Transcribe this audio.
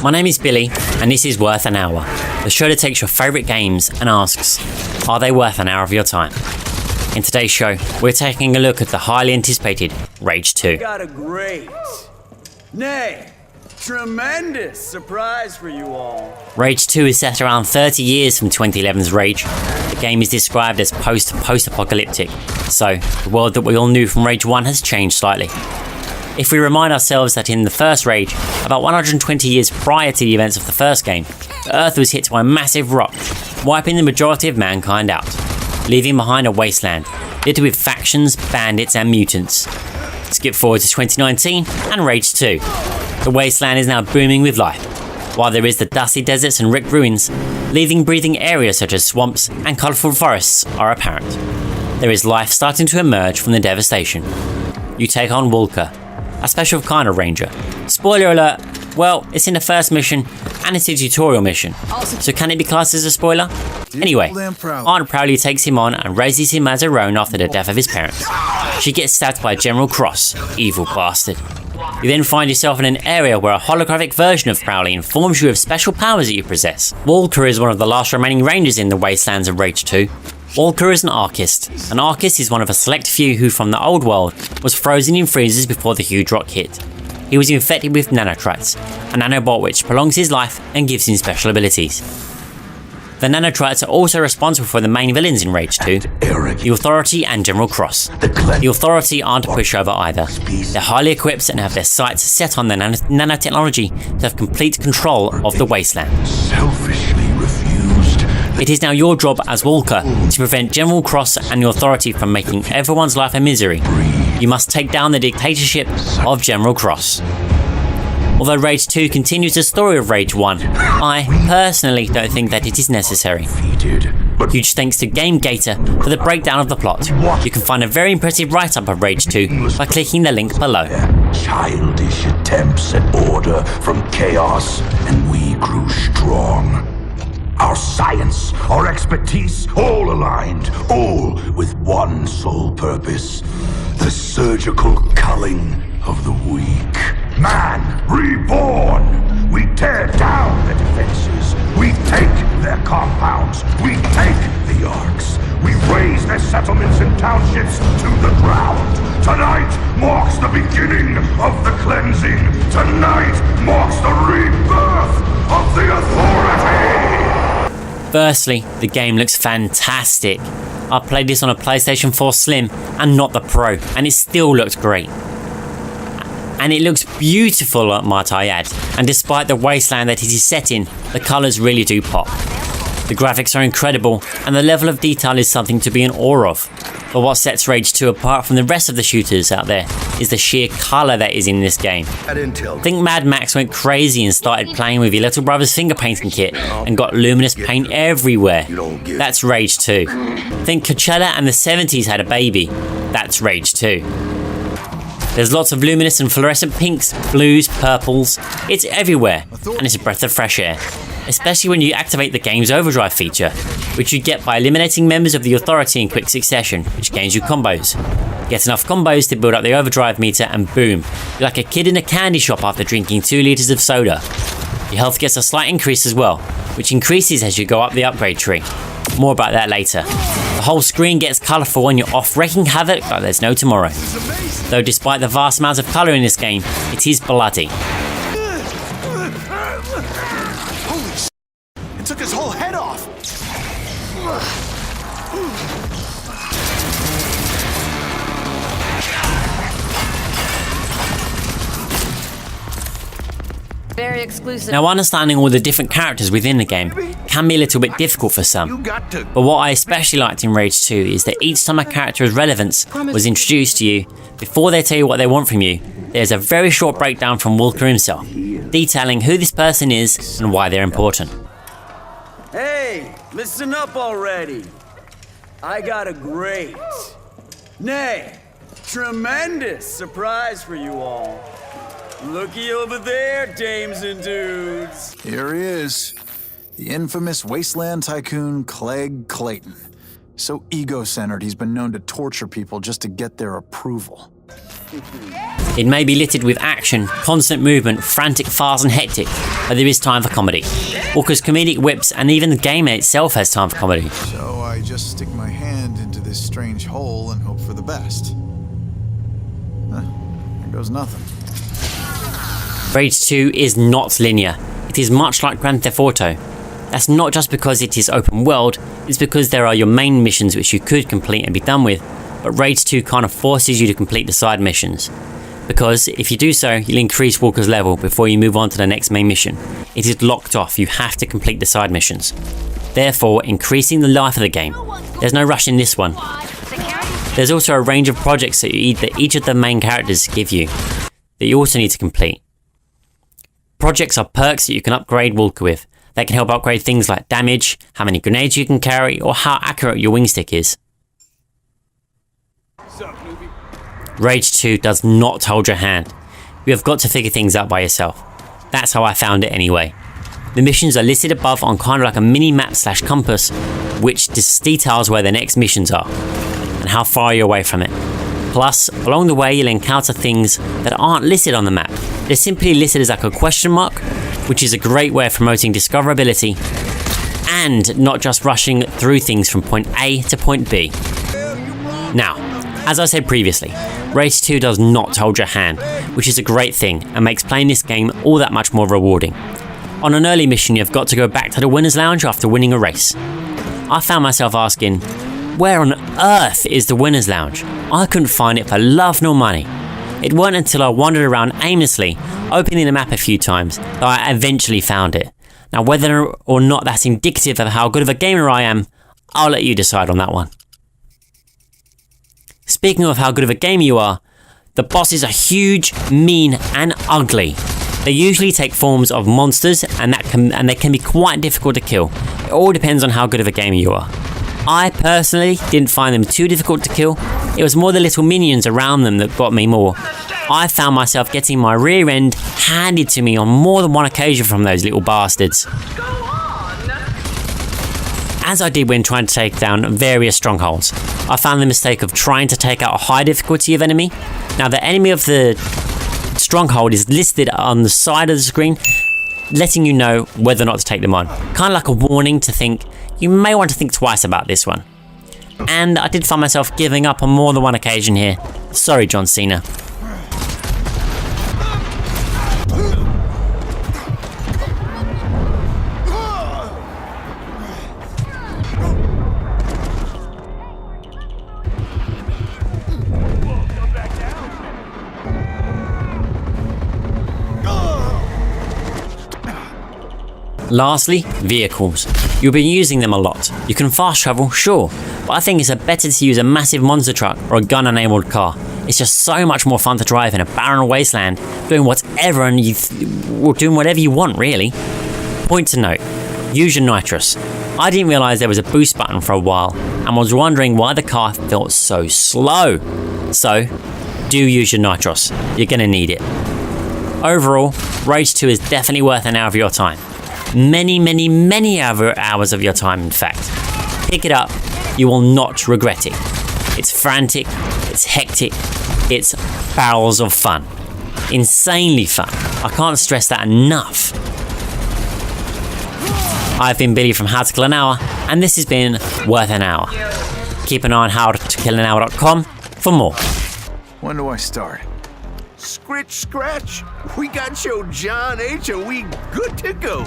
My name is Billy, and this is Worth an Hour, the show that takes your favourite games and asks, are they worth an hour of your time? In today's show, we're taking a look at the highly anticipated Rage 2. Got a great, nay, tremendous surprise for you all. Rage 2 is set around 30 years from 2011's Rage. The game is described as post-apocalyptic, so the world that we all knew from Rage 1 has changed slightly. If we remind ourselves that in the first Rage, about 120 years prior to the events of the first game, the Earth was hit by a massive rock, wiping the majority of mankind out, leaving behind a wasteland, littered with factions, bandits and mutants. Skip forward to 2019 and Rage 2. The wasteland is now booming with life, while there is the dusty deserts and wrecked ruins, living breathing areas such as swamps and colourful forests are apparent. There is life starting to emerge from the devastation. You take on Walker, a special kind of ranger. Spoiler alert, well, it's in the first mission and it's a tutorial mission, so can it be classed as a spoiler? Anyway, Aunt proudly takes him on and raises him as her own after the death of his parents. She gets stabbed by General Cross, evil bastard. You then find yourself in an area where a holographic version of Prowley informs you of special powers that you possess. Walker is one of the last remaining rangers in the wastelands of Rage 2. Walker is an Archist. An Archist is one of a select few who from the old world was frozen in freezers before the huge rock hit. He was infected with nanotrites, a nanobot which prolongs his life and gives him special abilities. The nanotrites are also responsible for the main villains in Rage 2, the Authority and General Cross. The Authority aren't a pushover either. They're highly equipped and have their sights set on the nanotechnology to have complete control of the wasteland. Selfishly refused. It is now your job as Walker to prevent General Cross and the Authority from making everyone's life a misery. You must take down the dictatorship of General Cross. Although Rage 2 continues the story of Rage 1, I personally don't think that it is necessary. Huge thanks to GameGator for the breakdown of the plot. You can find a very impressive write-up of Rage 2 by clicking the link below. Childish attempts at order from chaos, and we grew strong. Our science, our expertise, all aligned, all with one sole purpose: the surgical culling of the weak. Man reborn! We tear down the defenses. We take their compounds. We take the arcs. We raise their settlements and townships to the ground. Tonight marks the beginning of the cleansing. Tonight marks the rebirth of the Authority! Firstly, the game looks fantastic. I played this on a PlayStation 4 Slim and not the Pro, and it still looks great. And it looks beautiful, might I add, and despite the wasteland that it is set in, the colours really do pop. The graphics are incredible, and the level of detail is something to be in awe of. But what sets Rage 2 apart from the rest of the shooters out there is the sheer colour that is in this game. I think Mad Max went crazy and started playing with your little brother's finger painting kit and got luminous paint everywhere. That's Rage 2. Think Coachella and the 70s had a baby. That's Rage 2. There's lots of luminous and fluorescent pinks, blues, purples. It's everywhere, and it's a breath of fresh air. Especially when you activate the game's overdrive feature, which you get by eliminating members of the Authority in quick succession, which gains you combos. Get enough combos to build up the overdrive meter and boom, you're like a kid in a candy shop after drinking 2 litres of soda. Your health gets a slight increase as well, which increases as you go up the upgrade tree. More about that later. The whole screen gets colourful when you're off wreaking havoc like there's no tomorrow. Though despite the vast amounts of colour in this game, it is bloody. Holy sh**! It took his whole head off! Very exclusive. Now, understanding all the different characters within the game can be a little bit difficult for some, but what I especially liked in Rage 2 is that each time a character's relevance was introduced to you, before they tell you what they want from you, there's a very short breakdown from Walker himself, detailing who this person is and why they're important. Hey, listen up already. I got a great, nay, tremendous surprise for you all. Looky over there, dames and dudes. Here he is, the infamous wasteland tycoon Clegg Clayton. So ego-centered, he's been known to torture people just to get their approval. It may be littered with action, constant movement, frantic, fast and hectic, but there is time for comedy. Walker's comedic whips and even the game itself has time for comedy. So I just stick my hand into this strange hole and hope for the best. There goes nothing. Rage 2 is not linear. It is much like Grand Theft Auto. That's not just because it is open world, it's because there are your main missions which you could complete and be done with, but Rage 2 kind of forces you to complete the side missions. Because if you do so, you'll increase Walker's level before you move on to the next main mission. It is locked off, you have to complete the side missions. Therefore, increasing the life of the game. There's no rush in this one. There's also a range of projects that each of the main characters give you, that you also need to complete. Projects are perks that you can upgrade Walker with. They can help upgrade things like damage, how many grenades you can carry, or how accurate your wing stick is. Rage 2 does not hold your hand. You have got to figure things out by yourself. That's how I found it anyway. The missions are listed above on kind of like a mini map / compass, which details where the next missions are, and how far you're away from it. Plus, along the way you'll encounter things that aren't listed on the map. They're simply listed as like a question mark, which is a great way of promoting discoverability, and not just rushing through things from point A to point B. Now, as I said previously, Race 2 does not hold your hand, which is a great thing and makes playing this game all that much more rewarding. On an early mission you've got to go back to the winner's lounge after winning a race. I found myself asking, where on earth is the winner's lounge? I couldn't find it for love nor money. It wasn't until I wandered around aimlessly, opening the map a few times, that I eventually found it. Now whether or not that's indicative of how good of a gamer I am, I'll let you decide on that one. Speaking of how good of a gamer you are, the bosses are huge, mean and ugly. They usually take forms of monsters and they can be quite difficult to kill. It all depends on how good of a gamer you are. I personally didn't find them too difficult to kill. It was more the little minions around them that got me more. I found myself getting my rear end handed to me on more than one occasion from those little bastards. As I did when trying to take down various strongholds, I found the mistake of trying to take out a high difficulty of enemy. Now the enemy of the stronghold is listed on the side of the screen, letting you know whether or not to take them on. Kind of like a warning to think, you may want to think twice about this one. And I did find myself giving up on more than one occasion here. Sorry, John Cena. Lastly, vehicles. You'll be using them a lot. You can fast travel, sure, but I think it's better to use a massive monster truck or a gun-enabled car. It's just so much more fun to drive in a barren wasteland, doing whatever doing whatever you want, really. Point to note, use your nitrous. I didn't realise there was a boost button for a while, and was wondering why the car felt so slow. So, do use your nitrous. You're gonna need it. Overall, Rage 2 is definitely worth an hour of your time. Many hours of your time, in fact. Pick it up, you will not regret it. It's frantic, it's hectic, it's barrels of fun. Insanely fun. I can't stress that enough. I've been Billy from How to Kill an Hour, and this has been Worth an Hour. Keep an eye on howtokillanhour.com for more. When do I start? Scritch, scratch. We got your John H. and we good to go.